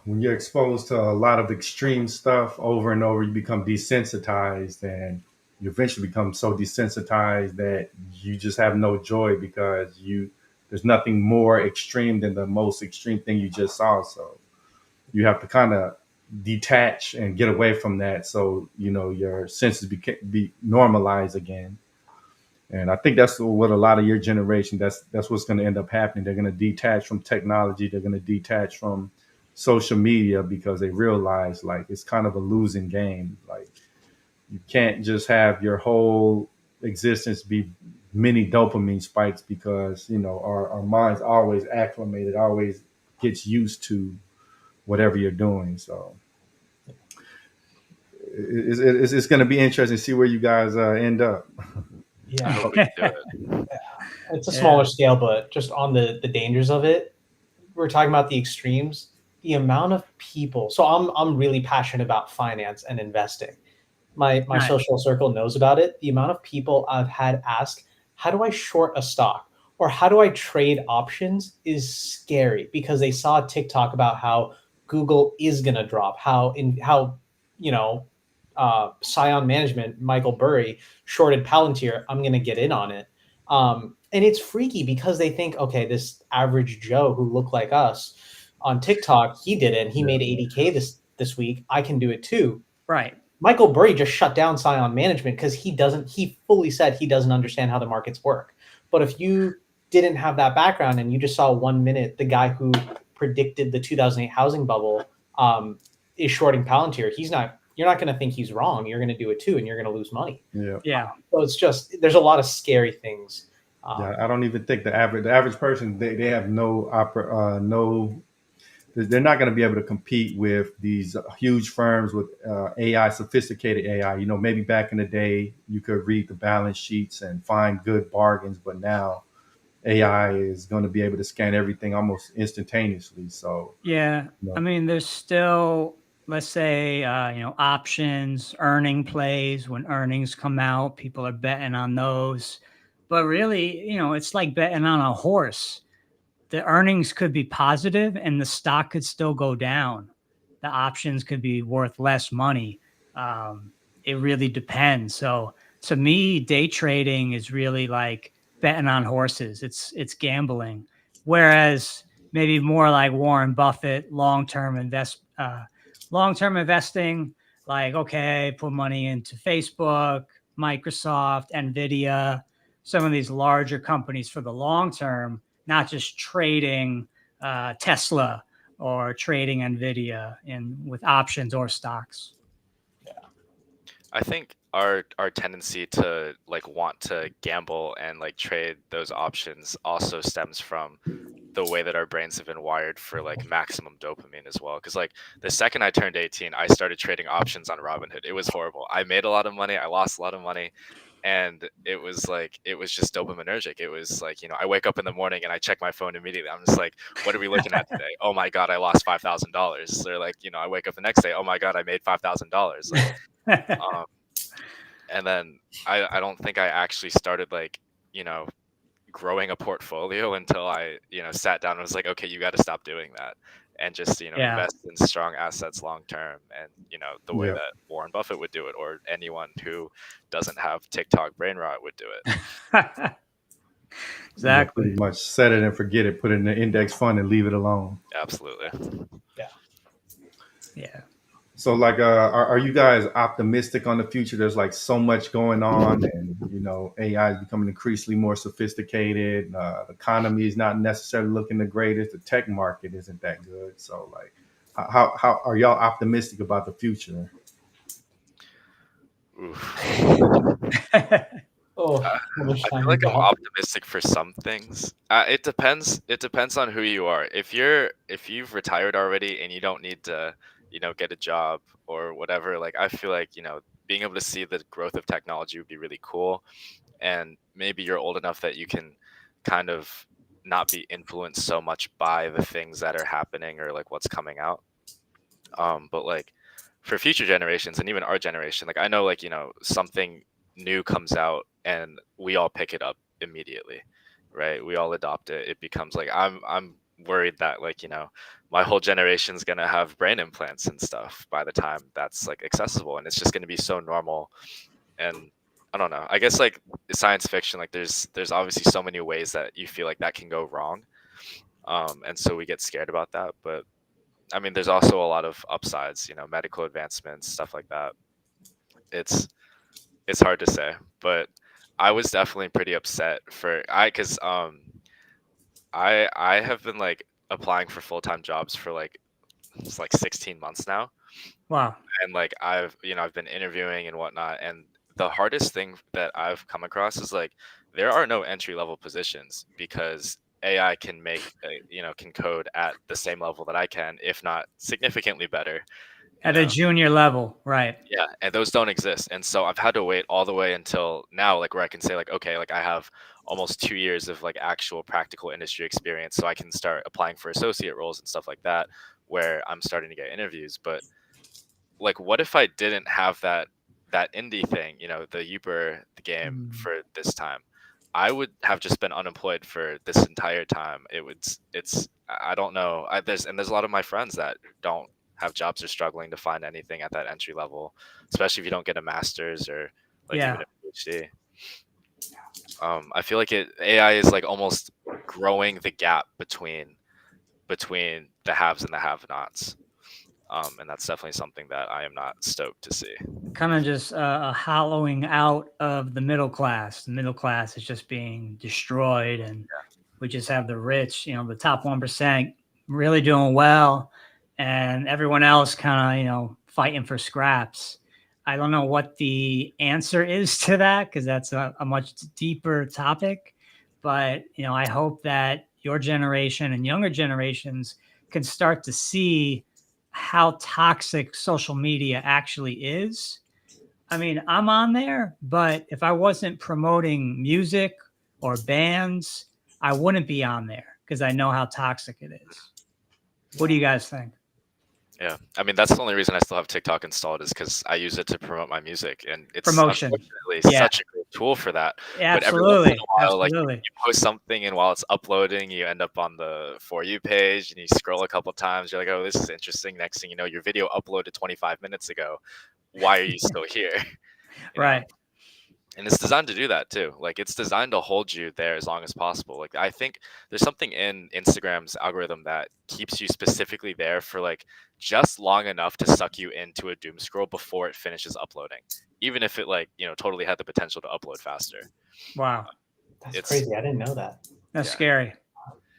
when you're exposed to a lot of extreme stuff over and over, you become desensitized, and you eventually become so desensitized that you just have no joy because there's nothing more extreme than the most extreme thing you just saw. So you have to kind of detach and get away from that, so your senses be normalized again. And I think that's what a lot of your generation, that's what's going to end up happening. They're going to detach from technology. They're going to detach from social media because they realize like it's kind of a losing game. Like you can't just have your whole existence be many dopamine spikes because, our minds always acclimated, always gets used to whatever you're doing. So it's going to be interesting to see where you guys end up. I hope we can do it. It's a smaller scale, but just on the dangers of it, we're talking about the extremes, the amount of people. So I'm really passionate about finance and investing. my Right. social circle knows about it. The amount of people I've had ask, how do I short a stock or how do I trade options is scary because they saw a TikTok about how Google is going to drop, how you know Scion Management, Michael Burry shorted Palantir. I'm going to get in on it. And it's freaky because they think, okay, this average Joe who looked like us on TikTok, he did it and he Yeah. made 80K this week. I can do it too. Right. Michael Burry just shut down Scion Management because he fully said he doesn't understand how the markets work. But if you didn't have that background and you just saw 1 minute the guy who predicted the 2008 housing bubble is shorting Palantir, you're not going to think he's wrong. You're going to do it too, and you're going to lose money. Yeah. Yeah. So it's just, there's a lot of scary things. Yeah, I don't even think the average person they have no they're not going to be able to compete with these huge firms with AI, sophisticated AI. You know, maybe back in the day you could read the balance sheets and find good bargains, but now AI is going to be able to scan everything almost instantaneously. So, Yeah. you I know, mean, there's still, let's say, options, earning plays. When earnings come out, people are betting on those. But really, it's like betting on a horse. The earnings could be positive and the stock could still go down. The options could be worth less money. Um, it really depends. So to me, day trading is really like betting on horses. It's gambling. Whereas maybe more like Warren Buffett, long term investing. Like, okay, put money into Facebook, Microsoft, Nvidia, some of these larger companies for the long term, not just trading Tesla or trading Nvidia in with options or stocks. I think our tendency to like want to gamble and like trade those options also stems from the way that our brains have been wired for like maximum dopamine as well. Because like the second I turned 18, I started trading options on Robinhood. It was horrible. I made a lot of money. I lost a lot of money. And it was just dopaminergic. It was like, I wake up in the morning and I check my phone immediately. I'm just like, what are we looking at today? Oh my God, I lost $5,000. Or like, I wake up the next day. Oh my God, I made $5,000. Like, um, and then I don't think I actually started like, you know, growing a portfolio until I, sat down and was like, okay, you got to stop doing that and just, Yeah. invest in strong assets long term. And, the way yeah, that Warren Buffett would do it, or anyone who doesn't have TikTok brain rot would do it. yeah, pretty Exactly. much set it and forget it, put it in the index fund and leave it alone. Absolutely. Yeah. So, like, are you guys optimistic on the future? There's like so much going on, and AI is becoming increasingly more sophisticated. The economy is not necessarily looking the greatest. The tech market isn't that good. So, like, how are y'all optimistic about the future? Oof. Oh, Uh, how much I time feel we like I'm got? optimistic for some things. It depends. It depends on who you are. If you've retired already and you don't need to, get a job or whatever, like I feel like, being able to see the growth of technology would be really cool. And maybe you're old enough that you can kind of not be influenced so much by the things that are happening or like what's coming out. But like for future generations and even our generation, like I know like, something new comes out and we all pick it up immediately, right? We all adopt it. It becomes like I'm worried that like, my whole generation's gonna have brain implants and stuff by the time that's like accessible, and it's just gonna be so normal. And I don't know. I guess like science fiction, like there's obviously so many ways that you feel like that can go wrong. And so we get scared about that. But I mean, there's also a lot of upsides, medical advancements, stuff like that. It's it's hard to say, but I was definitely pretty upset because I have been like applying for full-time jobs for like it's like 16 months now, Wow. and like I've been interviewing and whatnot, and the hardest thing that I've come across is like there are no entry-level positions because AI can can code at the same level that I can, if not significantly better. you At a know junior level, right? Yeah, and those don't exist. And so I've had to wait all the way until now, like where I can say like, okay, like I have almost 2 years of like actual practical industry experience, so I can start applying for associate roles and stuff like that, where I'm starting to get interviews. But like, what if I didn't have that indie thing, you know, the Uber the game for this time, I would have just been unemployed for this entire time. It's I don't know. There's a lot of my friends that don't have jobs or struggling to find anything at that entry level, especially if you don't get a master's or like even a PhD. I feel like AI is like almost growing the gap between the haves and the have-nots. And that's definitely something that I am not stoked to see. Kind of just a hollowing out of the middle class. The middle class is just being destroyed, and we just have the rich, you know, the top 1% really doing well, and everyone else kind of, you know, fighting for scraps. I don't know what the answer is to that, because that's a much deeper topic. But, you know, I hope that your generation and younger generations can start to see how toxic social media actually is. I mean, I'm on there, but if I wasn't promoting music or bands, I wouldn't be on there because I know how toxic it is. What do you guys think? Yeah, I mean that's the only reason I still have TikTok installed is because I use it to promote my music, and it's Promotion. unfortunately such a great tool for that. But every once in a while, like you post something, and while it's uploading, you end up on the For You page, and you scroll a couple times. You're like, oh, this is interesting. Next thing you know, your video uploaded 25 minutes ago. Why are you still here? Right. Know? And it's designed to do that too. Like it's designed to hold you there as long as possible. Like I think there's something in Instagram's algorithm that keeps you specifically there for like just long enough to suck you into a doom scroll before it finishes uploading, even if it like, you know, totally had the potential to upload faster. Wow. That's crazy. I didn't know that. That's scary.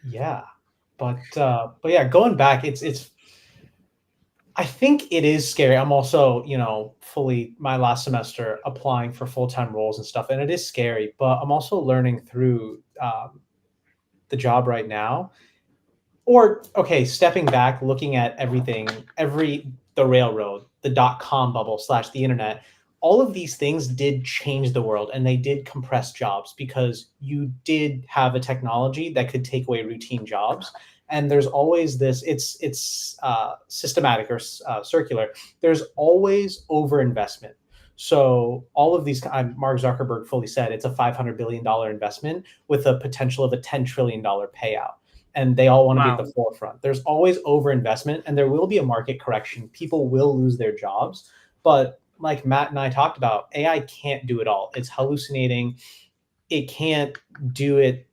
Yeah. But yeah, going back, it's I think it is scary. I'm also, you know, fully my last semester applying for full-time roles and stuff, and it is scary. But I'm also learning through the job right now. Or okay, stepping back, looking at everything, the railroad, the .com bubble / the internet, all of these things did change the world, and they did compress jobs because you did have a technology that could take away routine jobs. And there's always this, it's systematic or circular. There's always overinvestment. So all of these, Mark Zuckerberg fully said, it's a $500 billion investment with a potential of a $10 trillion payout. And they all want to be at the forefront. There's always overinvestment, and there will be a market correction. People will lose their jobs. But like Matt and I talked about, AI can't do it all. It's hallucinating. It can't do it.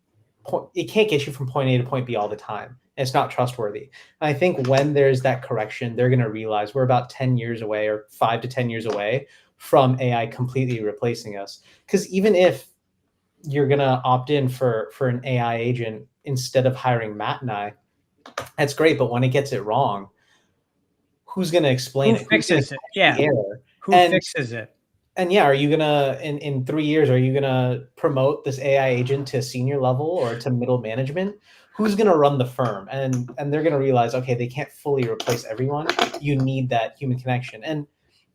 It can't get you from point A to point B all the time. It's not trustworthy. And I think when there's that correction, they're going to realize we're about 10 years away, or 5 to 10 years away from AI completely replacing us. Because even if you're going to opt in for an AI agent instead of hiring Matt and I, that's great. But when it gets it wrong, who's going to explain it? Who fixes it? Yeah. Who fixes it? And yeah, are you going to, in 3 years, are you going to promote this AI agent to senior level or to middle management? Who's going to run the firm? And they're going to realize, okay, they can't fully replace everyone. You need that human connection. And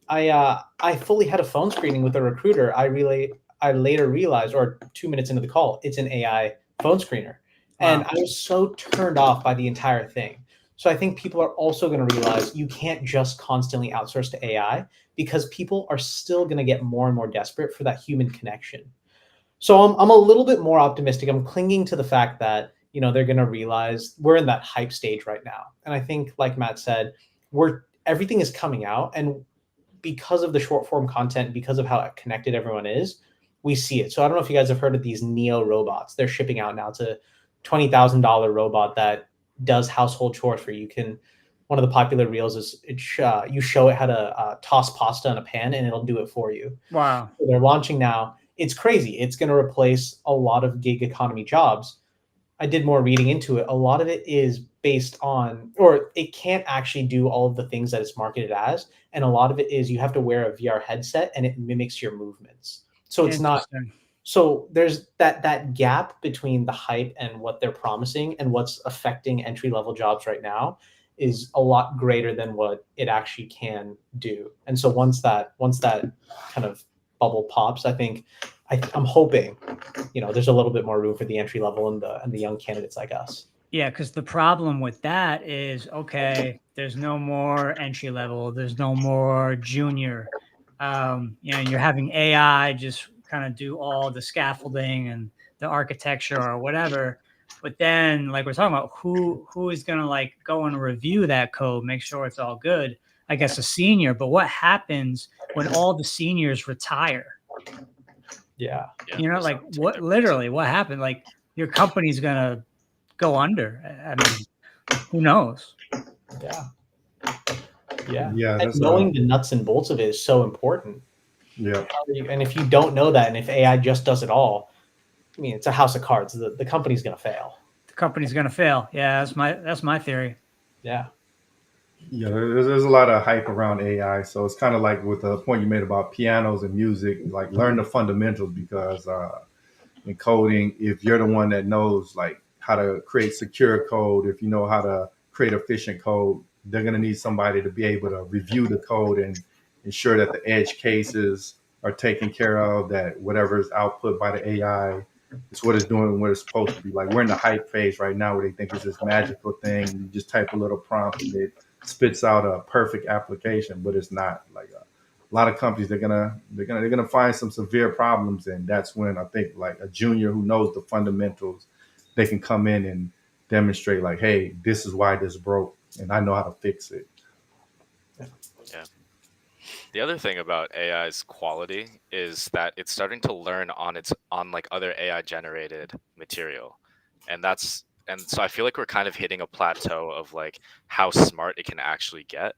I fully had a phone screening with a recruiter. I later realized, or 2 minutes into the call, it's an AI phone screener. Wow. And I was so turned off by the entire thing. So I think people are also going to realize you can't just constantly outsource to AI, because people are still going to get more and more desperate for that human connection. So I'm a little bit more optimistic. I'm clinging to the fact that, you know, they're going to realize we're in that hype stage right now. And I think, like Matt said, everything is coming out, and because of the short form content, because of how connected everyone is, we see it. So I don't know if you guys have heard of these Neo robots. They're shipping out now. It's a $20,000 robot that does household chores for you. One of the popular reels is you show it how to toss pasta in a pan, and it'll do it for you. Wow. So they're launching now. It's crazy. It's going to replace a lot of gig economy jobs. I did more reading into it. A lot of it is based on, or it can't actually do all of the things that it's marketed as. And a lot of it is you have to wear a VR headset and it mimics your movements. So it's not, so there's that gap between the hype and what they're promising and what's affecting entry-level jobs right now is a lot greater than what it actually can do. And so once that kind of bubble pops, I think I'm hoping, you know, there's a little bit more room for the entry level and the young candidates like us. Yeah, because the problem with that is, okay, there's no more entry level, there's no more junior. You're having AI just kind of do all the scaffolding and the architecture or whatever. But then, like we're talking about, who is going to like go and review that code, make sure it's all good? I guess a senior. But what happens when all the seniors retire? Yeah. Like what literally what happened? Like your company's going to go under. I mean, who knows? Yeah. And knowing the nuts and bolts of it is so important. Yeah. And if you don't know that, and if AI just does it all, I mean, it's a house of cards. The company's going to fail. The company's going to fail. Yeah, that's my theory. Yeah. Yeah, there's a lot of hype around AI. So it's kind of like with the point you made about pianos and music, like learn the fundamentals because in coding, if you're the one that knows like how to create secure code, if you know how to create efficient code, they're going to need somebody to be able to review the code and ensure that the edge cases are taken care of, that whatever is output by the AI is what it's doing, what it's supposed to be. Like we're in the hype phase right now where they think it's this magical thing. You just type a little prompt and it spits out a perfect application, but it's not. Like a lot of companies, they're gonna find some severe problems, and that's when I think like a junior who knows the fundamentals, they can come in and demonstrate like, hey, this is why this broke, and I know how to fix it. Yeah. The other thing about AI's quality is that it's starting to learn on like other AI generated material, and so I feel like we're kind of hitting a plateau of like how smart it can actually get,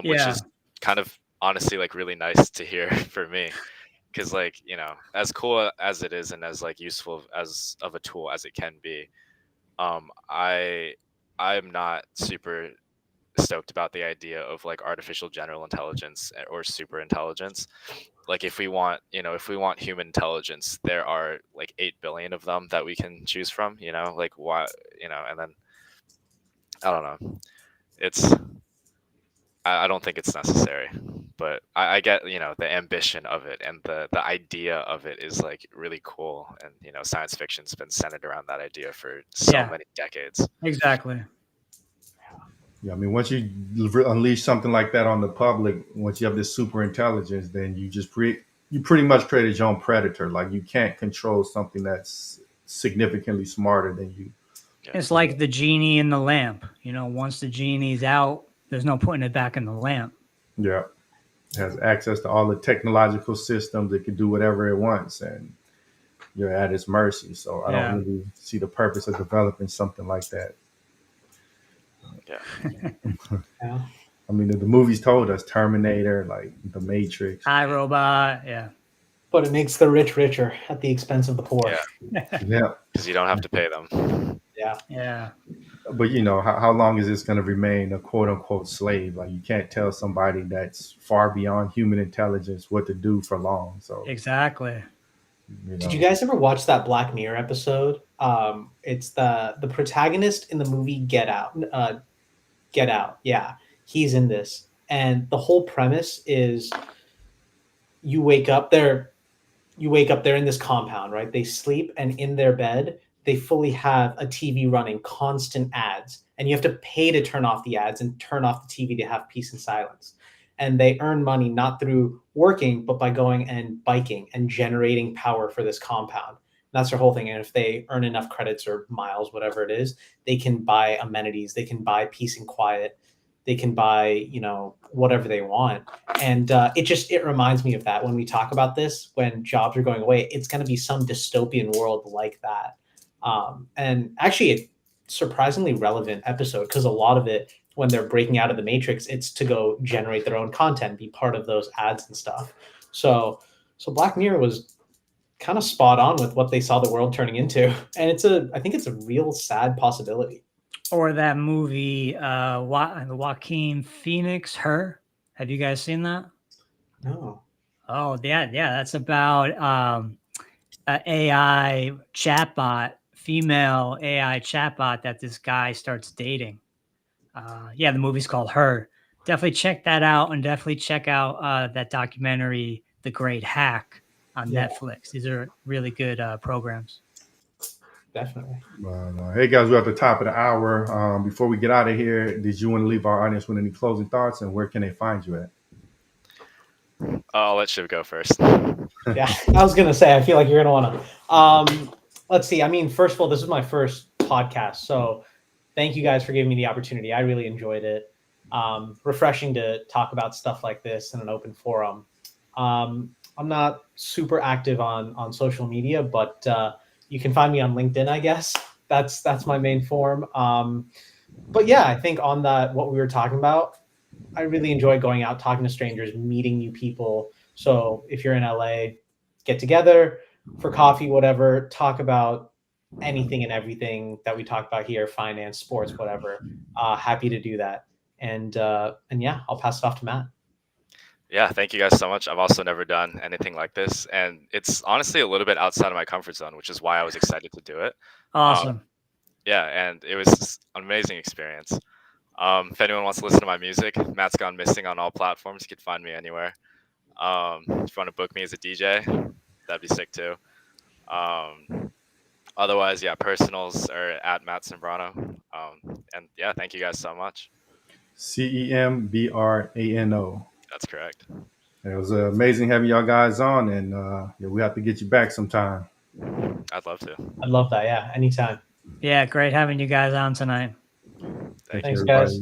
which is kind of honestly like really nice to hear for me, because like as cool as it is and as like useful as of a tool as it can be, I'm not super stoked about the idea of like artificial general intelligence or super intelligence. Like if we want human intelligence, there are like 8 billion of them that we can choose from, like why, and then I don't know. I don't think it's necessary, but I get, the ambition of it, and the idea of it is like really cool. And, science fiction's been centered around that idea for so many decades. Exactly. Yeah, I mean, once you unleash something like that on the public, once you have this super intelligence, then you pretty much created your own predator. Like you can't control something that's significantly smarter than you. Yeah. It's like the genie in the lamp. Once the genie's out, there's no putting it back in the lamp. Yeah, it has access to all the technological systems. It can do whatever it wants, and you're at its mercy. So I don't really see the purpose of developing something like that. Yeah. I mean, the movies told us Terminator, like The Matrix, iRobot, yeah. But it makes the rich richer at the expense of the poor. Yeah, because you don't have to pay them. Yeah. But how long is this going to remain a quote unquote slave? Like you can't tell somebody that's far beyond human intelligence what to do for long. So exactly. Did you guys ever watch that Black Mirror episode? It's the protagonist in the movie Get Out. Get Out. Yeah, he's in this, and the whole premise is you wake up there. They're in this compound, right? They sleep, and in their bed, they fully have a TV running, constant ads, and you have to pay to turn off the ads and turn off the TV to have peace and silence. And they earn money not through working, but by going and biking and generating power for this compound. That's their whole thing. And if they earn enough credits or miles, whatever it is, they can buy amenities. They can buy peace and quiet. They can buy, whatever they want. And it reminds me of that when we talk about this, when jobs are going away, it's going to be some dystopian world like that. And actually a surprisingly relevant episode, because a lot of it, when they're breaking out of the matrix, it's to go generate their own content, be part of those ads and stuff. So Black Mirror was kind of spot on with what they saw the world turning into. And I think it's a real sad possibility. Or that movie, Joaquin Phoenix, Her. Have you guys seen that? No. Oh, yeah. That's about an AI chatbot, female AI chatbot that this guy starts dating. The movie's called Her. Definitely check that out, and definitely check out that documentary, The Great Hack, on Netflix. These are really good programs. Definitely. Hey guys, we're at the top of the hour. Before we get out of here, did you want to leave our audience with any closing thoughts, and where can they find you at? I'll let Shiv go first. Yeah, I was gonna say, I feel like you're gonna want to. Let's see. I mean, first of all, this is my first podcast, so thank you guys for giving me the opportunity. I really enjoyed it. Refreshing to talk about stuff like this in an open forum. I'm not super active on social media, but you can find me on LinkedIn, I guess. That's my main form. But yeah, I think on that, what we were talking about, I really enjoy going out, talking to strangers, meeting new people. So if you're in LA, get together for coffee, whatever, talk about anything and everything that we talk about here, finance, sports, whatever. Happy to do that. And yeah, I'll pass it off to Matt. Yeah, thank you guys so much. I've also never done anything like this, and it's honestly a little bit outside of my comfort zone, which is why I was excited to do it. Awesome. Yeah, and it was just an amazing experience. If anyone wants to listen to my music, Matt's Gone Missing on all platforms. You can find me anywhere. If you want to book me as a DJ, that'd be sick too. Otherwise, yeah, personals are at Matt Cembrano. And yeah, thank you guys so much. Cembrano. That's correct. It was amazing having y'all guys on, and yeah, we have to get you back sometime. I'd love to. I'd love that. Yeah, anytime. Yeah, great having you guys on tonight. Thank Thanks, you. guys.